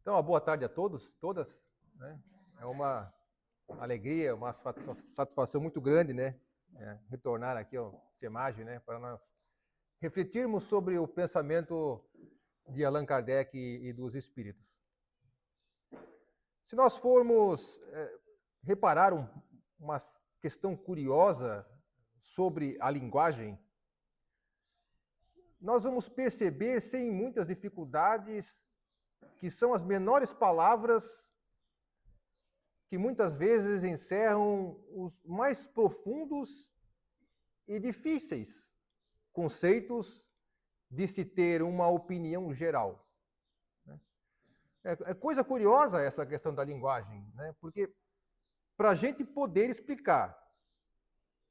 Então, uma boa tarde a todos, todas, né? É uma alegria, uma satisfação muito grande, né? Retornar aqui ao Semage, né? Para nós refletirmos sobre o pensamento de Allan Kardec e dos espíritos. Se nós formos reparar uma questão curiosa sobre a linguagem, nós vamos perceber, sem muitas dificuldades, que são as menores palavras que muitas vezes encerram os mais profundos e difíceis conceitos de se ter uma opinião geral. É coisa curiosa essa questão da linguagem, né? Porque para a gente poder explicar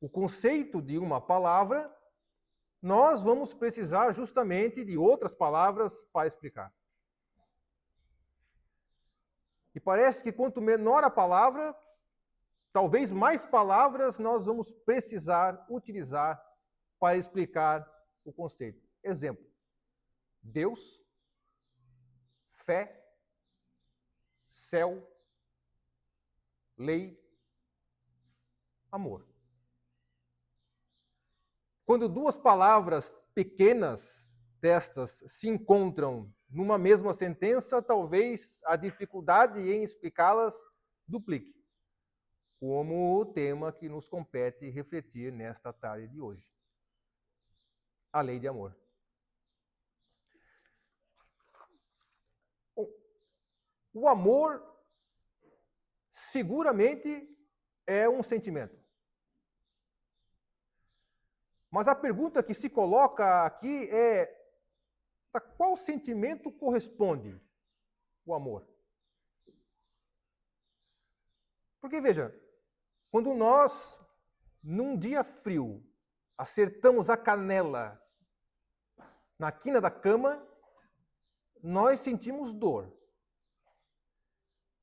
o conceito de uma palavra, nós vamos precisar justamente de outras palavras para explicar. E parece que quanto menor a palavra, talvez mais palavras nós vamos precisar utilizar para explicar o conceito. Exemplo: Deus, fé, céu, lei, amor. Quando duas palavras pequenas destas se encontram numa mesma sentença, talvez a dificuldade em explicá-las duplique, como o tema que nos compete refletir nesta tarde de hoje: a lei de amor. O amor seguramente é um sentimento. Mas a pergunta que se coloca aqui é: a qual sentimento corresponde o amor? Porque, veja, quando nós, num dia frio, acertamos a canela na quina da cama, nós sentimos dor.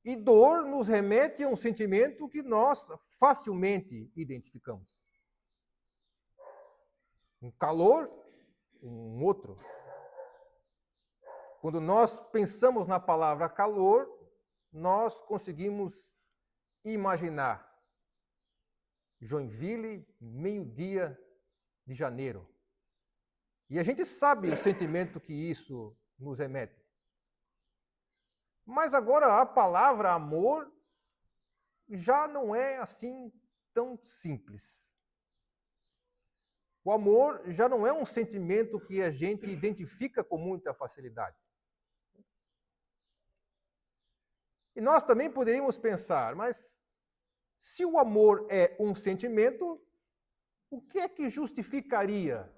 E dor nos remete a um sentimento que nós facilmente identificamos. Um calor, um outro. Quando nós pensamos na palavra calor, nós conseguimos imaginar Joinville, meio-dia de janeiro. E a gente sabe o sentimento que isso nos remete. Mas agora a palavra amor já não é assim tão simples. O amor já não é um sentimento que a gente identifica com muita facilidade. E nós também poderíamos pensar, mas se o amor é um sentimento, o que é que justificaria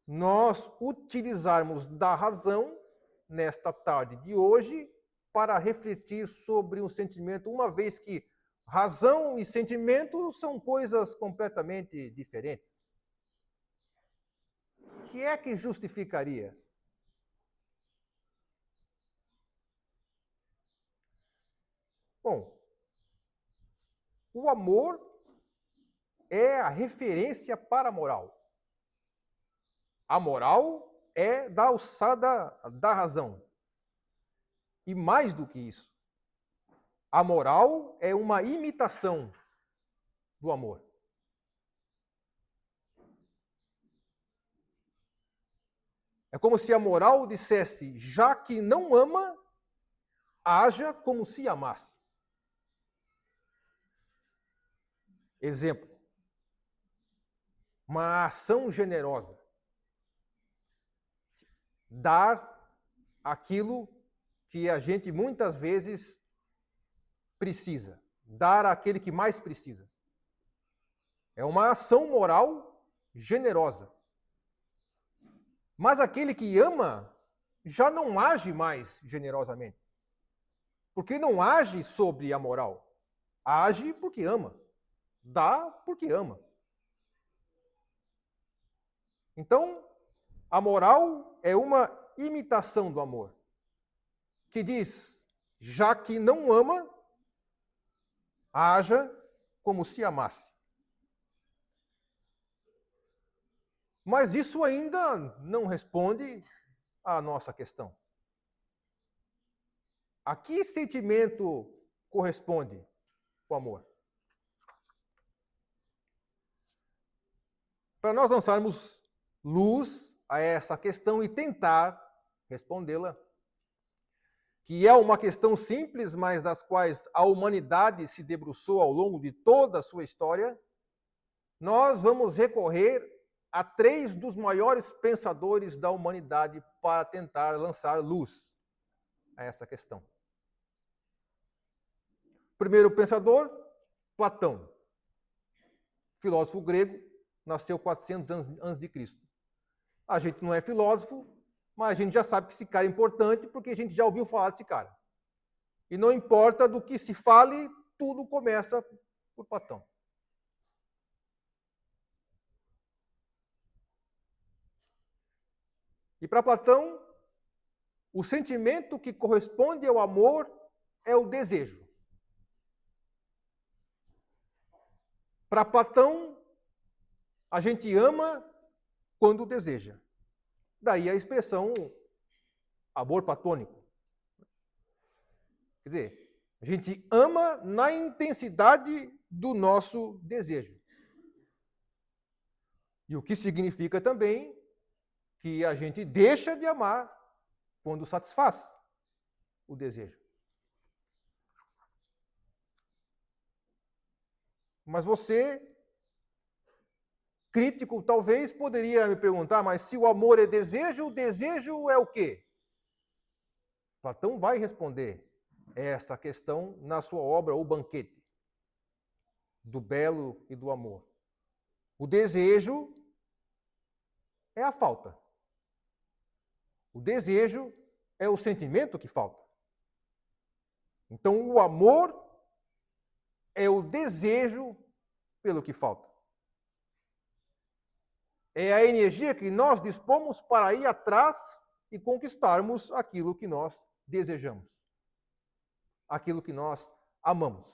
nós utilizarmos da razão nesta tarde de hoje para refletir sobre um sentimento, uma vez que razão e sentimento são coisas completamente diferentes? O que é que justificaria? Bom, o amor é a referência para a moral. A moral é da alçada da razão. E mais do que isso, a moral é uma imitação do amor. É como se a moral dissesse: já que não ama, haja como se amasse. Exemplo: uma ação generosa. Dar aquilo que a gente muitas vezes precisa. Dar àquele que mais precisa. É uma ação moral generosa. Mas aquele que ama já não age mais generosamente. Porque não age sobre a moral. Age porque ama. Dá porque ama. Então, a moral é uma imitação do amor, que diz: já que não ama, haja como se amasse. Mas isso ainda não responde à nossa questão. A que sentimento corresponde o amor? Para nós lançarmos luz a essa questão e tentar respondê-la, que é uma questão simples, mas das quais a humanidade se debruçou ao longo de toda a sua história, nós vamos recorrer a 3 dos maiores pensadores da humanidade para tentar lançar luz a essa questão. Primeiro pensador, Platão, filósofo grego, nasceu 400 anos antes de Cristo. A gente não é filósofo, mas a gente já sabe que esse cara é importante porque a gente já ouviu falar desse cara. E não importa do que se fale, tudo começa por Platão. E para Platão, o sentimento que corresponde ao amor é o desejo. Para Platão, a gente ama quando deseja. Daí a expressão amor platônico. Quer dizer, a gente ama na intensidade do nosso desejo. E o que significa também que a gente deixa de amar quando satisfaz o desejo. Mas você, crítico, talvez poderia me perguntar, mas se o amor é desejo, o desejo é o quê? Platão vai responder essa questão na sua obra O Banquete, do belo e do amor. O desejo é a falta. O desejo é o sentimento que falta. Então, o amor é o desejo pelo que falta. É a energia que nós dispomos para ir atrás e conquistarmos aquilo que nós desejamos. Aquilo que nós amamos.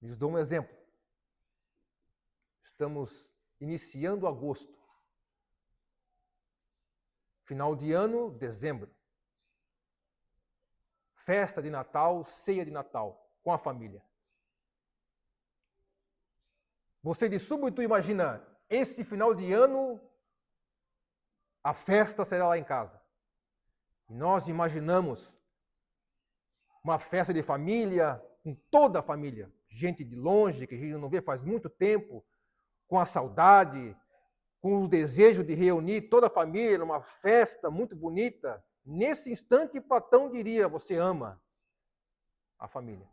Lhes dou um exemplo. Estamos iniciando agosto. Final de ano, dezembro. Festa de Natal, ceia de Natal, com a família. Você de súbito imagina, esse final de ano, a festa será lá em casa. E nós imaginamos uma festa de família, com toda a família. Gente de longe, que a gente não vê faz muito tempo, com a saudade, com o desejo de reunir toda a família numa festa muito bonita. Nesse instante, Platão diria, você ama a família.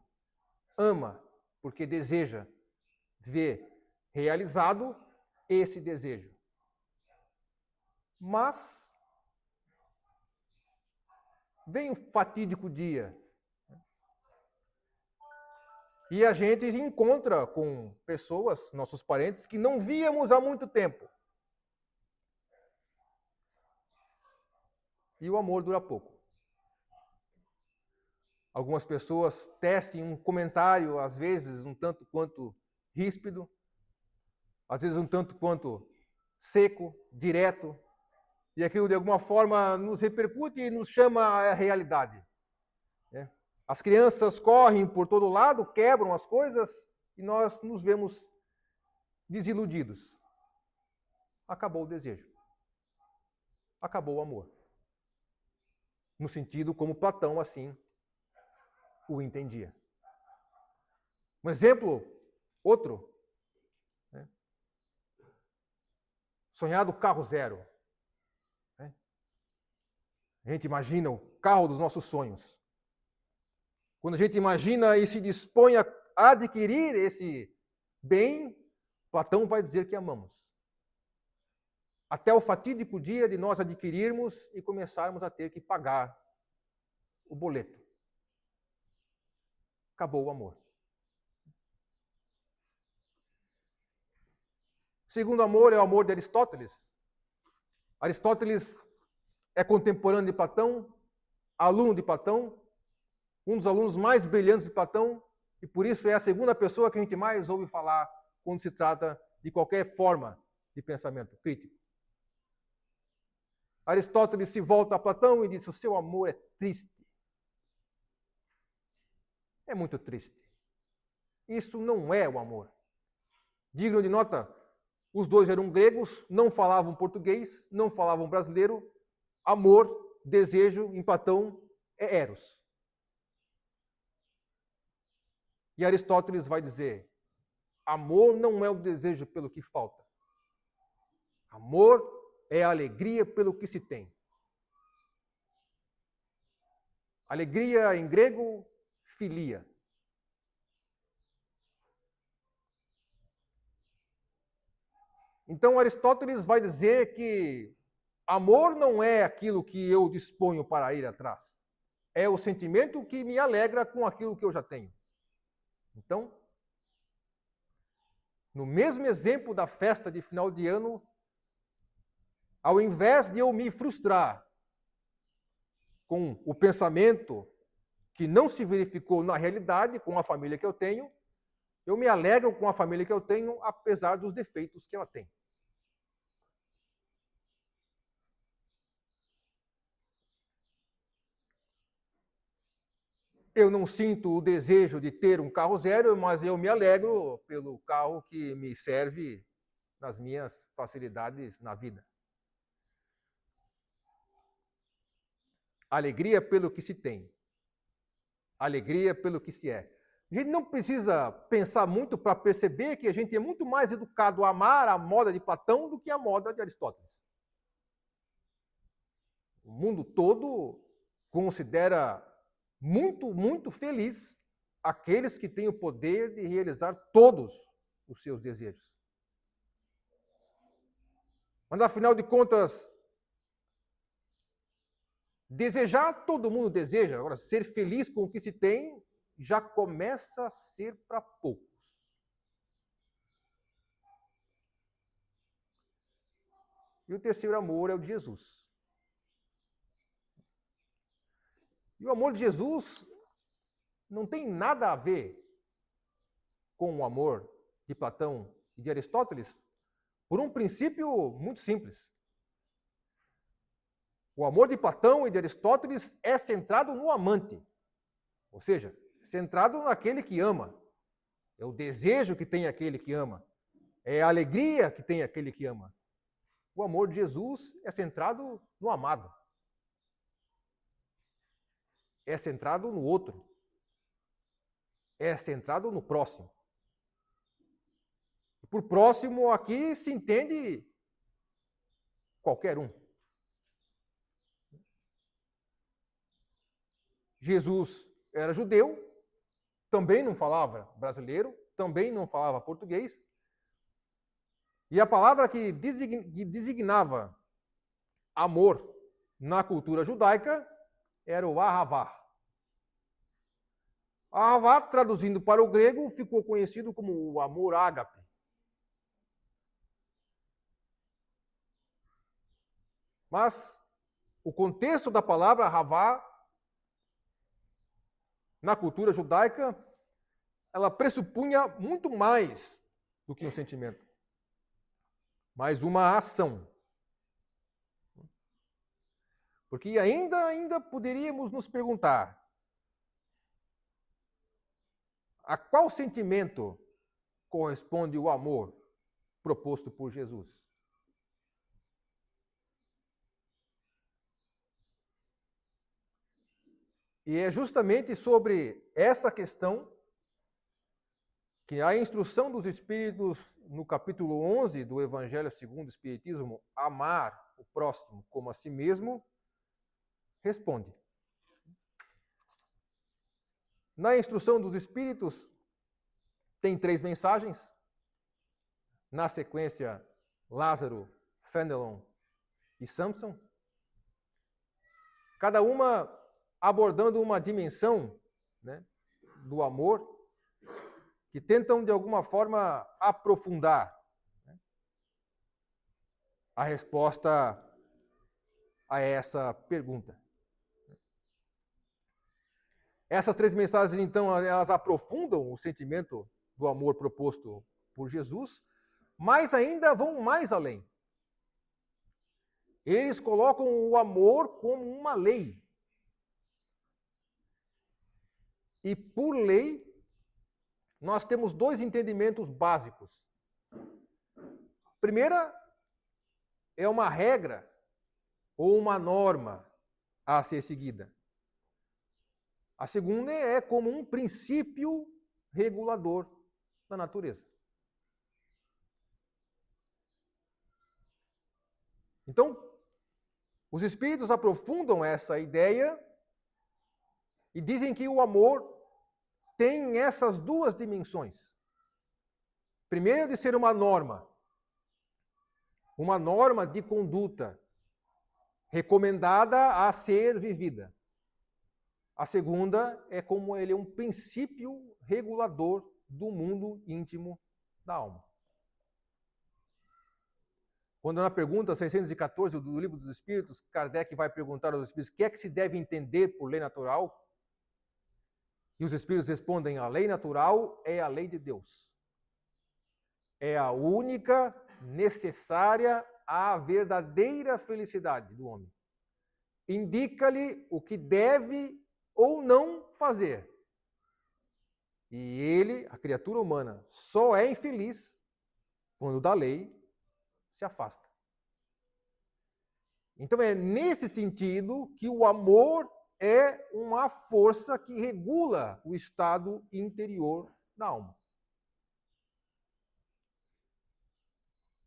Ama, porque deseja ver realizado esse desejo. Mas vem o fatídico dia. E a gente se encontra com pessoas, nossos parentes, que não víamos há muito tempo. E o amor dura pouco. Algumas pessoas tecem um comentário, às vezes um tanto quanto ríspido, às vezes um tanto quanto seco, direto, e aquilo de alguma forma nos repercute e nos chama à realidade. As crianças correm por todo lado, quebram as coisas e nós nos vemos desiludidos. Acabou o desejo. Acabou o amor. No sentido como Platão assim o entendia. Um exemplo, outro, sonhado carro zero. A gente imagina o carro dos nossos sonhos. Quando a gente imagina e se dispõe a adquirir esse bem, Platão vai dizer que amamos. Até o fatídico dia de nós adquirirmos e começarmos a ter que pagar o boleto. Acabou o amor. O segundo amor é o amor de Aristóteles. Aristóteles é contemporâneo de Platão, aluno de Platão, um dos alunos mais brilhantes de Platão, e por isso é a segunda pessoa que a gente mais ouve falar quando se trata de qualquer forma de pensamento crítico. Aristóteles se volta a Platão e diz: o seu amor é triste. É muito triste. Isso não é o amor. Digno de nota, os dois eram gregos, não falavam português, não falavam brasileiro. Amor, desejo, em Platão, é eros. E Aristóteles vai dizer: amor não é o desejo pelo que falta. Amor é a alegria pelo que se tem. Alegria em grego, filia. Então Aristóteles vai dizer que amor não é aquilo que eu disponho para ir atrás. É o sentimento que me alegra com aquilo que eu já tenho. Então, no mesmo exemplo da festa de final de ano, ao invés de eu me frustrar com o pensamento que não se verificou na realidade com a família que eu tenho, eu me alegro com a família que eu tenho, apesar dos defeitos que ela tem. Eu não sinto o desejo de ter um carro zero, mas eu me alegro pelo carro que me serve nas minhas facilidades na vida. Alegria pelo que se tem. Alegria pelo que se é. A gente não precisa pensar muito para perceber que a gente é muito mais educado a amar a moda de Platão do que a moda de Aristóteles. O mundo todo considera muito, muito feliz aqueles que têm o poder de realizar todos os seus desejos. Mas, afinal de contas, desejar todo mundo deseja. Agora, ser feliz com o que se tem já começa a ser para poucos. E o terceiro amor é o de Jesus. E o amor de Jesus não tem nada a ver com o amor de Platão e de Aristóteles, por um princípio muito simples. O amor de Platão e de Aristóteles é centrado no amante, ou seja, centrado naquele que ama. É o desejo que tem aquele que ama. É a alegria que tem aquele que ama. O amor de Jesus é centrado no amado. É centrado no outro. É centrado no próximo. Por próximo, aqui se entende qualquer um. Jesus era judeu, também não falava brasileiro, também não falava português. E a palavra que designava amor na cultura judaica era o ahavá. Ahavá, traduzindo para o grego, ficou conhecido como o amor ágape. Mas o contexto da palavra ahavá na cultura judaica, ela pressupunha muito mais do que um sentimento, mas uma ação. Porque ainda poderíamos nos perguntar: a qual sentimento corresponde o amor proposto por Jesus? E é justamente sobre essa questão que a instrução dos Espíritos, no capítulo 11 do Evangelho segundo o Espiritismo, amar o próximo como a si mesmo, responde. Na instrução dos Espíritos, tem 3 mensagens. Na sequência, Lázaro, Fenelon e Samson. Cada uma abordando uma dimensão, né, do amor, que tentam, de alguma forma, aprofundar, né, a resposta a essa pergunta. Essas 3 mensagens, então, elas aprofundam o sentimento do amor proposto por Jesus, mas ainda vão mais além. Eles colocam o amor como uma lei. E por lei, nós temos dois entendimentos básicos. A primeira é uma regra ou uma norma a ser seguida. A segunda é como um princípio regulador da natureza. Então, os espíritos aprofundam essa ideia e dizem que o amor tem essas duas dimensões. Primeiro, de ser uma norma de conduta recomendada a ser vivida. A segunda é como ele é um princípio regulador do mundo íntimo da alma. Quando na pergunta 614 do Livro dos Espíritos, Kardec vai perguntar aos espíritos o que é que se deve entender por lei natural, e os espíritos respondem: a lei natural é a lei de Deus. É a única necessária à verdadeira felicidade do homem. Indica-lhe o que deve ou não fazer. E ele, a criatura humana, só é infeliz quando da lei se afasta. Então é nesse sentido que o amor é uma força que regula o estado interior da alma.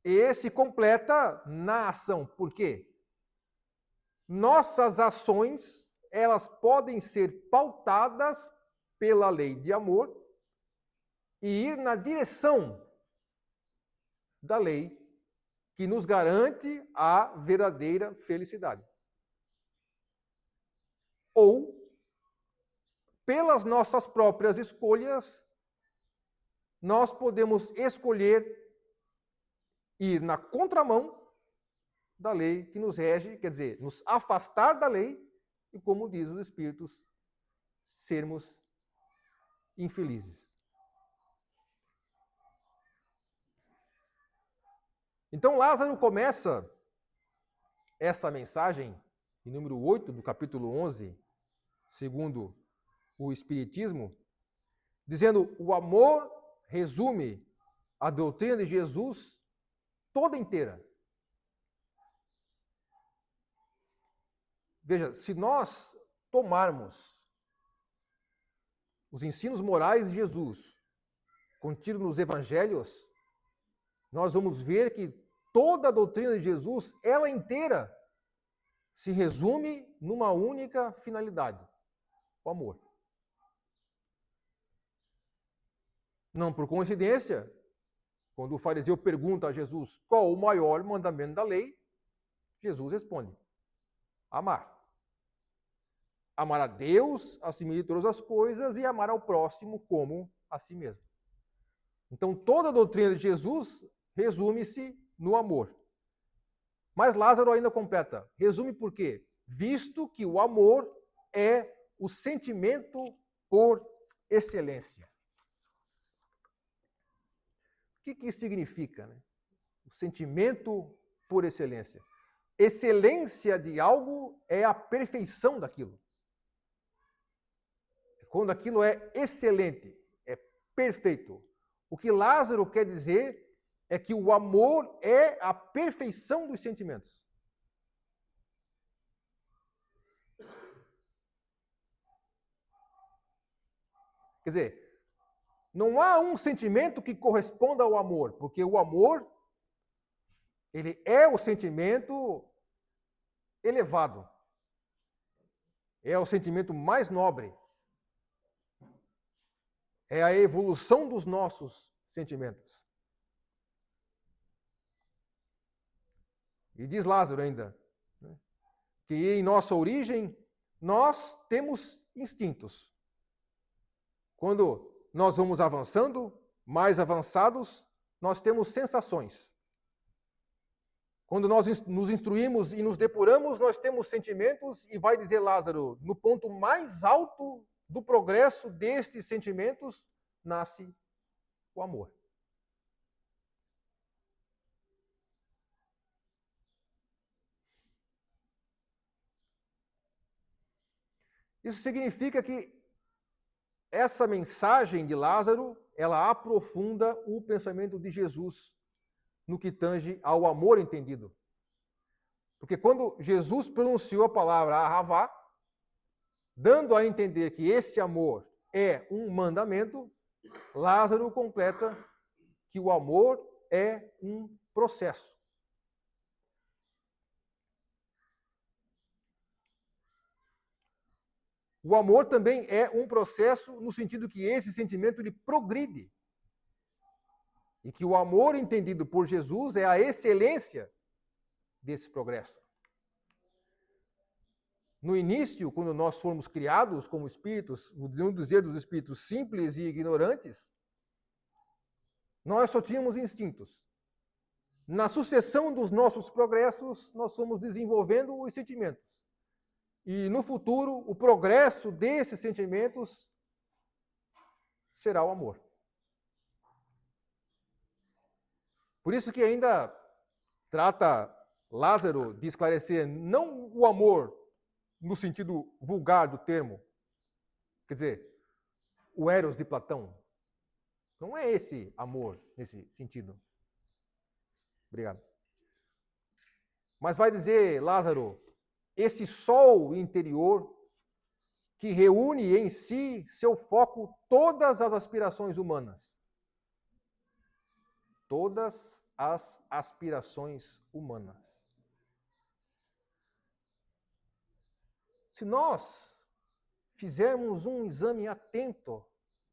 E se completa na ação. Por quê? Nossas ações, elas podem ser pautadas pela lei de amor e ir na direção da lei que nos garante a verdadeira felicidade. Ou, pelas nossas próprias escolhas, nós podemos escolher ir na contramão da lei que nos rege, quer dizer, nos afastar da lei e, como diz os Espíritos, sermos infelizes. Então Lázaro começa essa mensagem, em número 8 do capítulo 11, segundo o Espiritismo, dizendo: o amor resume a doutrina de Jesus toda inteira. Veja, se nós tomarmos os ensinos morais de Jesus contidos nos evangelhos, nós vamos ver que toda a doutrina de Jesus, ela inteira, se resume numa única finalidade: o amor. Não por coincidência, quando o fariseu pergunta a Jesus qual o maior mandamento da lei, Jesus responde: amar. Amar a Deus acima de todas as coisas e amar ao próximo como a si mesmo. Então, toda a doutrina de Jesus resume-se no amor. Mas Lázaro ainda completa: resume por quê? Visto que o amor é o sentimento por excelência. O que isso significa, né? O sentimento por excelência. Excelência de algo é a perfeição daquilo. Quando aquilo é excelente, é perfeito. O que Lázaro quer dizer é que o amor é a perfeição dos sentimentos. Quer dizer, não há um sentimento que corresponda ao amor, porque o amor, ele é o sentimento elevado. É o sentimento mais nobre. É a evolução dos nossos sentimentos. E diz Lázaro ainda, né, que em nossa origem nós temos instintos. Quando nós vamos avançando, mais avançados, nós temos sensações. Quando nós nos instruímos e nos depuramos, nós temos sentimentos, e vai dizer Lázaro, no ponto mais alto do progresso destes sentimentos, nasce o amor. Isso significa que essa mensagem de Lázaro, ela aprofunda o pensamento de Jesus no que tange ao amor entendido. Porque quando Jesus pronunciou a palavra ahavá, dando a entender que esse amor é um mandamento, Lázaro completa que o amor é um processo. O amor também é um processo no sentido que esse sentimento ele progride. E que o amor entendido por Jesus é a excelência desse progresso. No início, quando nós fomos criados como espíritos, vamos dizer dos espíritos simples e ignorantes, nós só tínhamos instintos. Na sucessão dos nossos progressos, nós fomos desenvolvendo os sentimentos. E no futuro, o progresso desses sentimentos será o amor. Por isso que ainda trata Lázaro de esclarecer não o amor no sentido vulgar do termo, quer dizer, o Eros de Platão. Não é esse amor nesse sentido. Obrigado. Mas vai dizer Lázaro, esse sol interior que reúne em si seu foco todas as aspirações humanas. Todas as aspirações humanas. Se nós fizermos um exame atento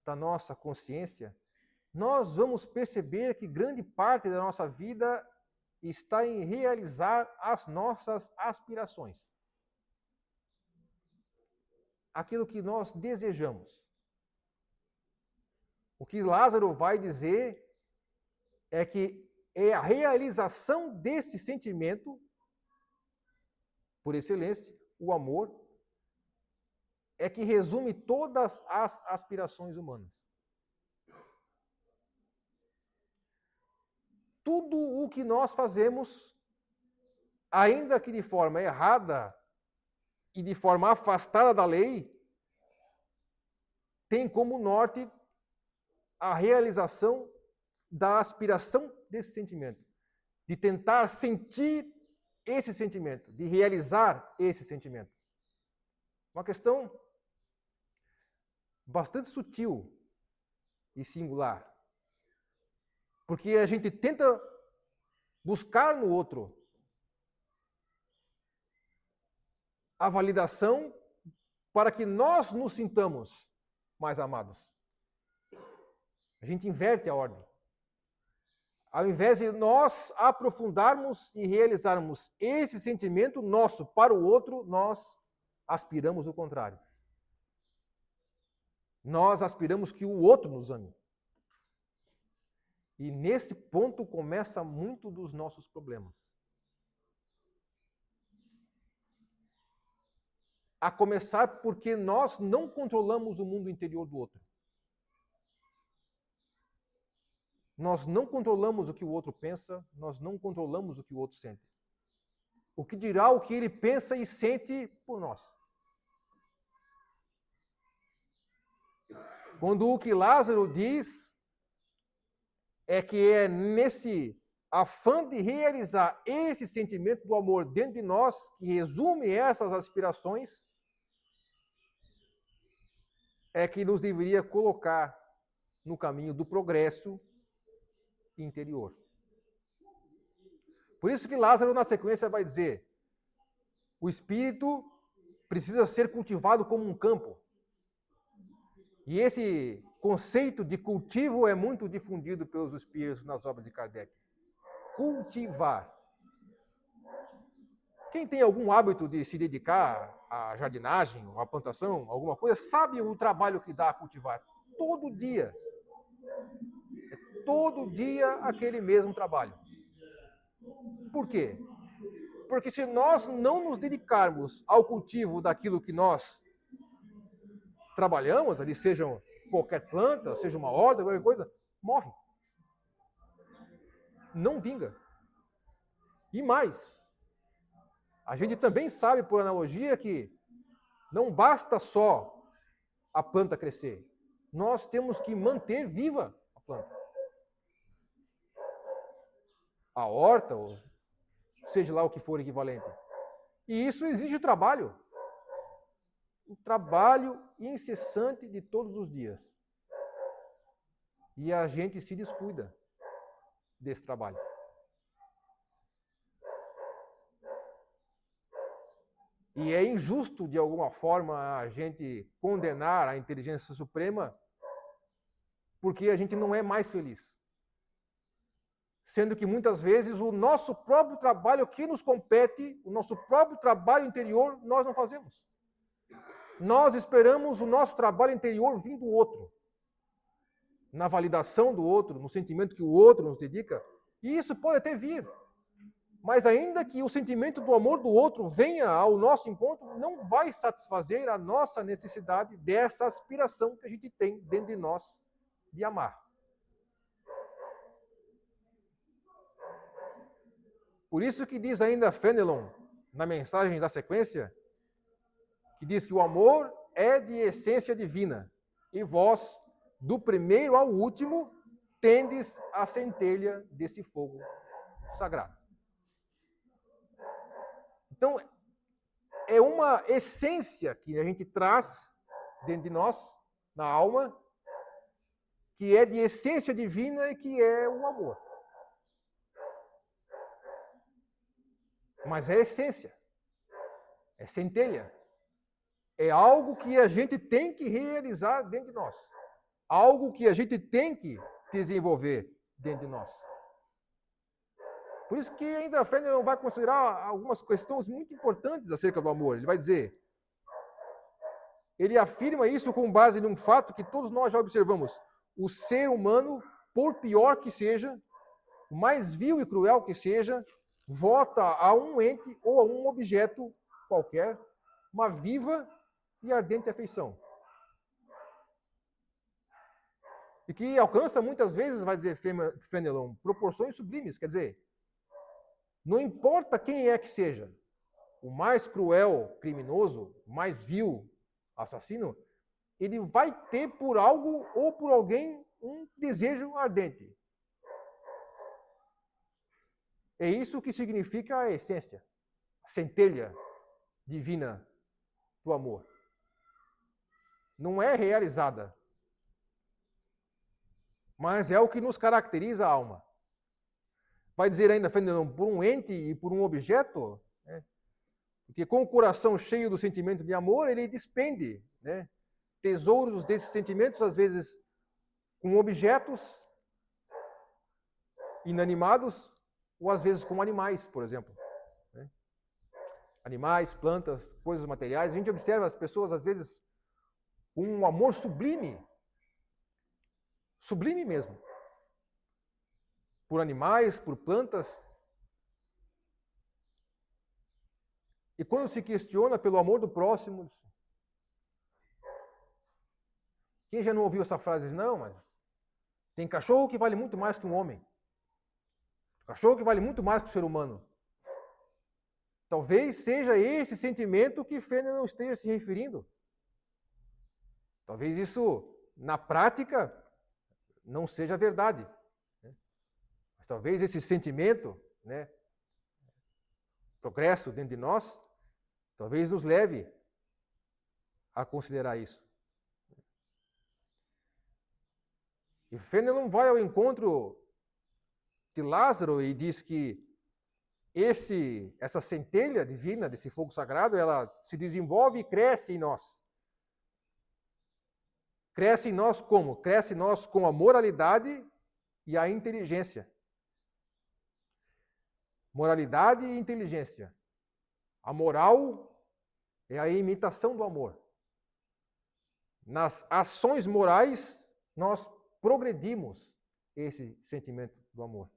da nossa consciência, nós vamos perceber que grande parte da nossa vida está em realizar as nossas aspirações. Aquilo que nós desejamos. O que Lázaro vai dizer é que é a realização desse sentimento, por excelência, o amor, é que resume todas as aspirações humanas. Tudo o que nós fazemos, ainda que de forma errada e de forma afastada da lei, tem como norte a realização da aspiração desse sentimento, de tentar sentir esse sentimento, de realizar esse sentimento. Uma questão bastante sutil e singular. Porque a gente tenta buscar no outro a validação para que nós nos sintamos mais amados. A gente inverte a ordem. Ao invés de nós aprofundarmos e realizarmos esse sentimento nosso para o outro, nós aspiramos o contrário. Nós aspiramos que o outro nos ame. E nesse ponto começa muito dos nossos problemas. A começar porque nós não controlamos o mundo interior do outro. Nós não controlamos o que o outro pensa, nós não controlamos o que o outro sente. O que dirá o que ele pensa e sente por nós. Quando o que Lázaro diz é que é nesse afã de realizar esse sentimento do amor dentro de nós, que resume essas aspirações, é que nos deveria colocar no caminho do progresso interior. Por isso que Lázaro, na sequência, vai dizer: o espírito precisa ser cultivado como um campo. E esse conceito de cultivo é muito difundido pelos espíritos nas obras de Kardec. Cultivar. Quem tem algum hábito de se dedicar à jardinagem, à plantação, alguma coisa, sabe o trabalho que dá a cultivar. Todo dia. Todo dia aquele mesmo trabalho. Por quê? Porque se nós não nos dedicarmos ao cultivo daquilo que nós trabalhamos, ali seja qualquer planta, seja uma horta, qualquer coisa, morre. Não vinga. E mais, a gente também sabe, por analogia, que Não basta só a planta crescer. Nós temos que manter viva a planta. A horta, ou seja lá o que for equivalente. E isso exige trabalho. Um trabalho incessante de todos os dias. E a gente se descuida desse trabalho. E é injusto, de alguma forma, a gente condenar a inteligência suprema porque a gente não é mais feliz. Sendo que muitas vezes o nosso próprio trabalho que nos compete, o nosso próprio trabalho interior, nós não fazemos. Nós esperamos o nosso trabalho interior vir do outro. Na validação do outro, no sentimento que o outro nos dedica. E isso pode até vir. Mas ainda que o sentimento do amor do outro venha ao nosso encontro, não vai satisfazer a nossa necessidade dessa aspiração que a gente tem dentro de nós de amar. Por isso que diz ainda Fenelon, na mensagem da sequência, que diz que o amor é de essência divina, e vós, do primeiro ao último, tendes a centelha desse fogo sagrado. Então, é uma essência que a gente traz dentro de nós, na alma, que é de essência divina e que é o amor. Mas é essência, é centelha, é algo que a gente tem que realizar dentro de nós, algo que a gente tem que desenvolver dentro de nós. Por isso que ainda a Fenelon vai considerar algumas questões muito importantes acerca do amor. Ele vai dizer, ele afirma isso com base num fato que todos nós já observamos. O ser humano, por pior que seja, o mais vil e cruel que seja, vota a um ente ou a um objeto qualquer uma viva e ardente afeição. E que alcança muitas vezes, vai dizer Fenelon, proporções sublimes. Quer dizer, não importa quem é que seja, o mais cruel criminoso, o mais vil assassino, ele vai ter por algo ou por alguém um desejo ardente. É isso que significa a essência, a centelha divina do amor. Não é realizada, mas é o que nos caracteriza a alma. Vai dizer ainda, Fenelon, por um ente e por um objeto, né? Porque com o coração cheio do sentimento de amor, ele despende, né, tesouros desses sentimentos, às vezes com objetos inanimados, ou às vezes com animais, por exemplo. Né? Animais, plantas, coisas materiais. A gente observa as pessoas, às vezes, com um amor sublime, sublime mesmo, por animais, por plantas. E quando se questiona pelo amor do próximo, quem já não ouviu essa frase? Não, mas tem cachorro que vale muito mais que um homem. Cachorro que vale muito mais que o ser humano. Talvez seja esse sentimento que Fenelon esteja se referindo. Talvez isso, na prática, não seja verdade. Mas talvez esse sentimento, né, progresso dentro de nós, talvez nos leve a considerar isso. E Fenelon vai ao encontro de Lázaro e diz que essa centelha divina desse fogo sagrado, ela se desenvolve e cresce em nós. Cresce em nós como? Cresce em nós com a moralidade e a inteligência. Moralidade e inteligência. A moral é a imitação do amor. Nas ações morais, nós progredimos esse sentimento do amor.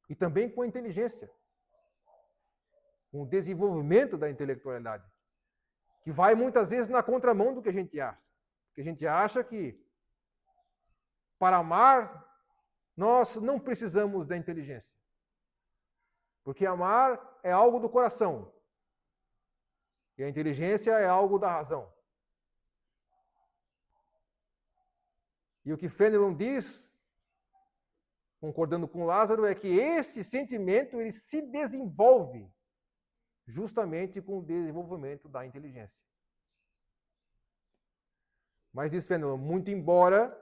E também com a inteligência, com o desenvolvimento da intelectualidade, que vai muitas vezes na contramão do que a gente acha. Porque a gente acha que para amar nós não precisamos da inteligência. Porque amar é algo do coração. E a inteligência é algo da razão. E o que Fenelon diz, concordando com Lázaro, é que esse sentimento ele se desenvolve justamente com o desenvolvimento da inteligência. Mas diz Fenelon, muito embora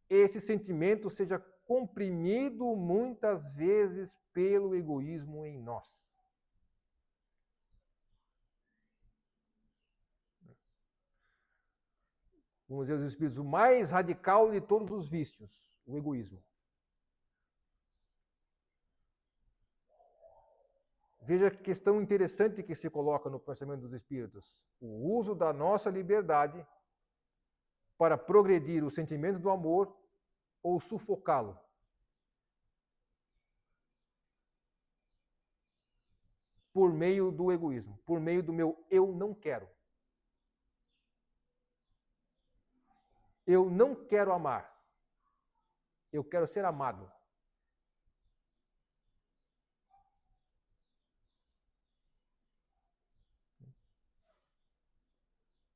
esse sentimento seja comprimido muitas vezes pelo egoísmo em nós. Vamos dizer, os espíritos, o mais radical de todos os vícios, o egoísmo. Veja que questão interessante que se coloca no pensamento dos espíritos. O uso da nossa liberdade para progredir o sentimento do amor ou sufocá-lo. Por meio do egoísmo, por meio do meu eu não quero. Eu não quero amar. Eu quero ser amado.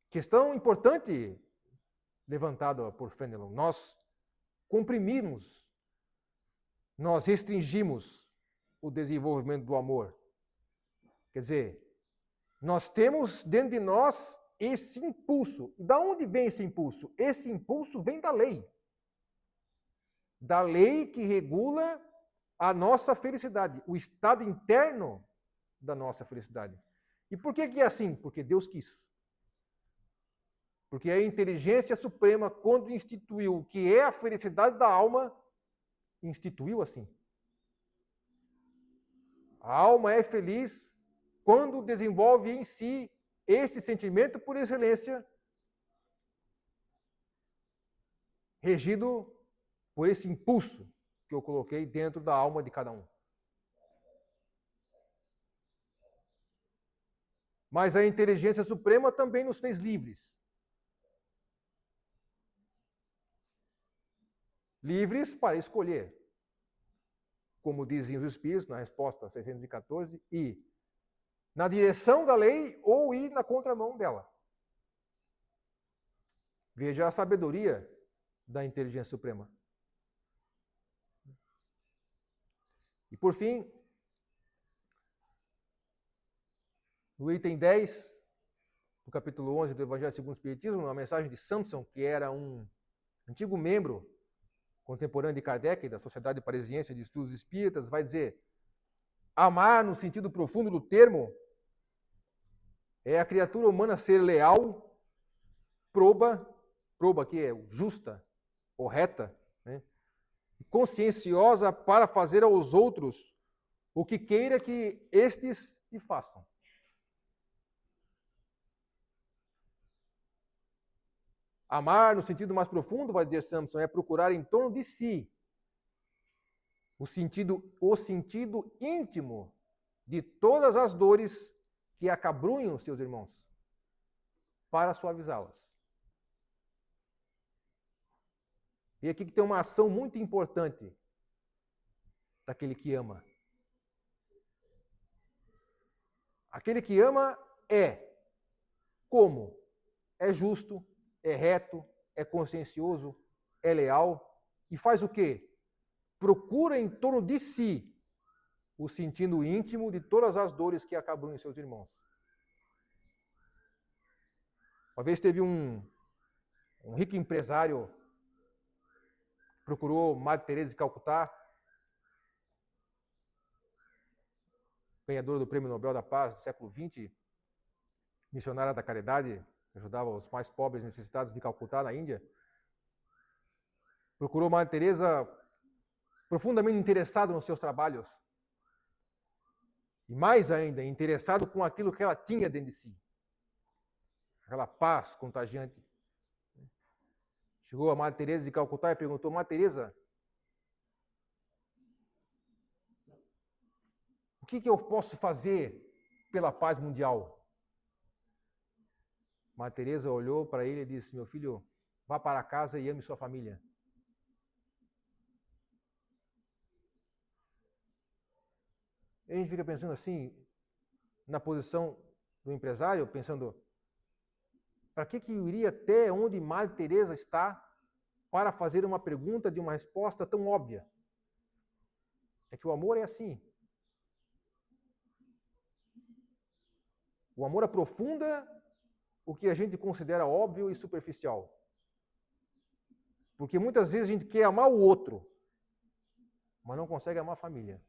Questão importante levantada por Fenelon. Nós comprimimos, nós restringimos o desenvolvimento do amor. Quer dizer, nós temos dentro de nós esse impulso. Da onde vem esse impulso? Esse impulso vem da lei. Da lei que regula a nossa felicidade, o estado interno da nossa felicidade. E por que é assim? Porque Deus quis. Porque a inteligência suprema, quando instituiu o que é a felicidade da alma, instituiu assim. A alma é feliz quando desenvolve em si esse sentimento por excelência, regido por esse impulso que eu coloquei dentro da alma de cada um. Mas a inteligência suprema também nos fez livres. Livres para escolher, como dizem os Espíritos na resposta 614, ir na direção da lei ou ir na contramão dela. Veja a sabedoria da inteligência suprema. E por fim, no item 10 do capítulo 11 do Evangelho segundo o Espiritismo, na mensagem de Samson, que era um antigo membro contemporâneo de Kardec, da Sociedade Parisiense de Estudos Espíritas, vai dizer: amar, no sentido profundo do termo, é a criatura humana ser leal, proba que é justa, correta, né? Conscienciosa para fazer aos outros o que queira que estes lhe façam. Amar, no sentido mais profundo, vai dizer Samson, é procurar em torno de si o sentido íntimo de todas as dores que acabrunham seus irmãos, para suavizá-las. E aqui que tem uma ação muito importante daquele que ama. Aquele que ama é como? É justo, é reto, é consciencioso, é leal e faz o quê? Procura em torno de si o sentido íntimo de todas as dores que acabrunham seus irmãos. Uma vez teve um rico empresário que procurou Madre Teresa de Calcutá, ganhadora do Prêmio Nobel da Paz do século XX, missionária da caridade, ajudava os mais pobres necessitados de Calcutá, na Índia. Procurou Madre Teresa profundamente interessado nos seus trabalhos. E mais ainda, interessado com aquilo que ela tinha dentro de si. Aquela paz contagiante. Chegou a Madre Teresa de Calcutá e perguntou: Madre Teresa, o que eu posso fazer pela paz mundial? Madre Teresa olhou para ele e disse: meu filho, vá para casa e ame sua família. E a gente fica pensando assim, na posição do empresário, pensando, para que eu iria até onde Madre Teresa está para fazer uma pergunta de uma resposta tão óbvia? É que o amor é assim. O amor aprofunda o que a gente considera óbvio e superficial. Porque muitas vezes a gente quer amar o outro, mas não consegue amar a família.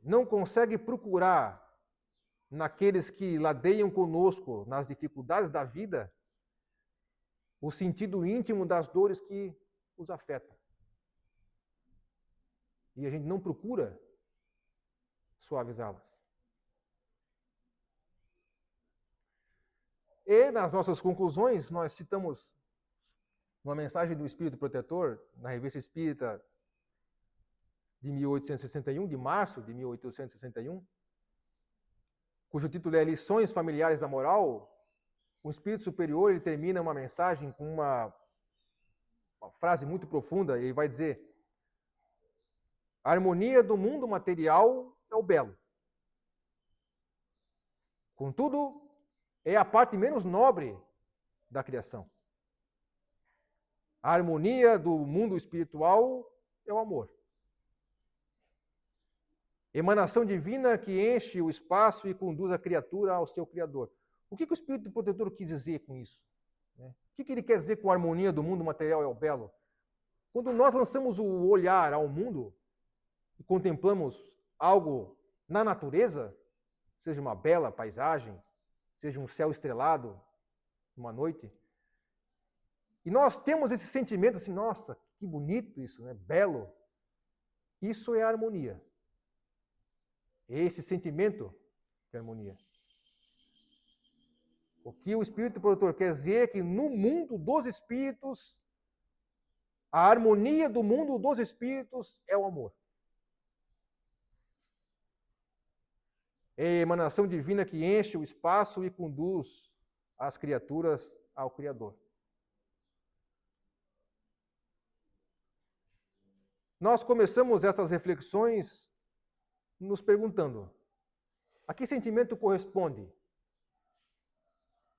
Não consegue procurar naqueles que ladeiam conosco nas dificuldades da vida o sentido íntimo das dores que os afetam. E a gente não procura suavizá-las. E nas nossas conclusões, nós citamos uma mensagem do Espírito Protetor na Revista Espírita de 1861, de março de 1861, cujo título é Lições Familiares da Moral. O Espírito Superior ele termina uma mensagem com uma frase muito profunda. Ele vai dizer: a harmonia do mundo material é o belo. Contudo, é a parte menos nobre da criação. A harmonia do mundo espiritual é o amor. Emanação divina que enche o espaço e conduz a criatura ao seu Criador. O que o Espírito Protetor quis dizer com isso? O que ele quer dizer com a harmonia do mundo material é o belo? Quando nós lançamos o olhar ao mundo e contemplamos algo na natureza, seja uma bela paisagem, seja um céu estrelado, uma noite, e nós temos esse sentimento assim, nossa, que bonito isso, né? Belo. Isso é harmonia. Esse sentimento de harmonia. O que o Espírito Protetor quer dizer é que no mundo dos espíritos, a harmonia do mundo dos espíritos é o amor. É a emanação divina que enche o espaço e conduz as criaturas ao Criador. Nós começamos essas reflexões nos perguntando: a que sentimento corresponde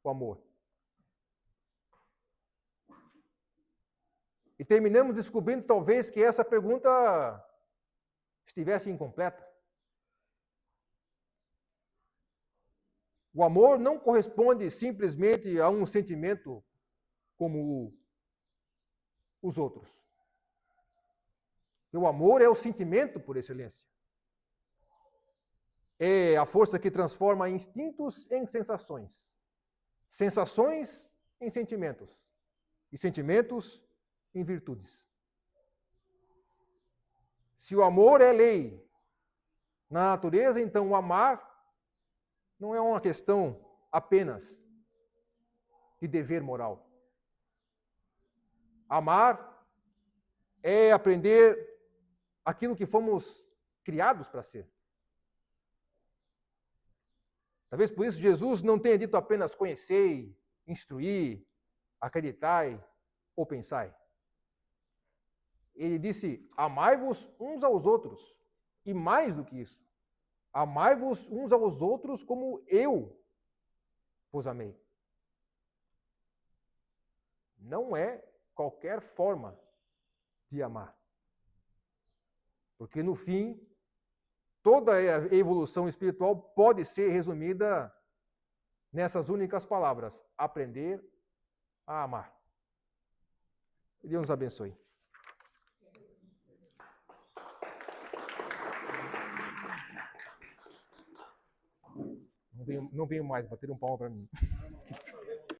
o amor? E terminamos descobrindo talvez que essa pergunta estivesse incompleta. O amor não corresponde simplesmente a um sentimento como os outros. O amor é o sentimento por excelência. É a força que transforma instintos em sensações, sensações em sentimentos e sentimentos em virtudes. Se o amor é lei na natureza, então o amar não é uma questão apenas de dever moral. Amar é aprender aquilo que fomos criados para ser. Talvez por isso Jesus não tenha dito apenas conhecei, instruir, acreditai ou pensai. Ele disse, amai-vos uns aos outros. E mais do que isso, amai-vos uns aos outros como eu vos amei. Não é qualquer forma de amar. Porque no fim, toda a evolução espiritual pode ser resumida nessas únicas palavras: aprender a amar. Que Deus nos abençoe. Não venho mais bater um palmo para mim.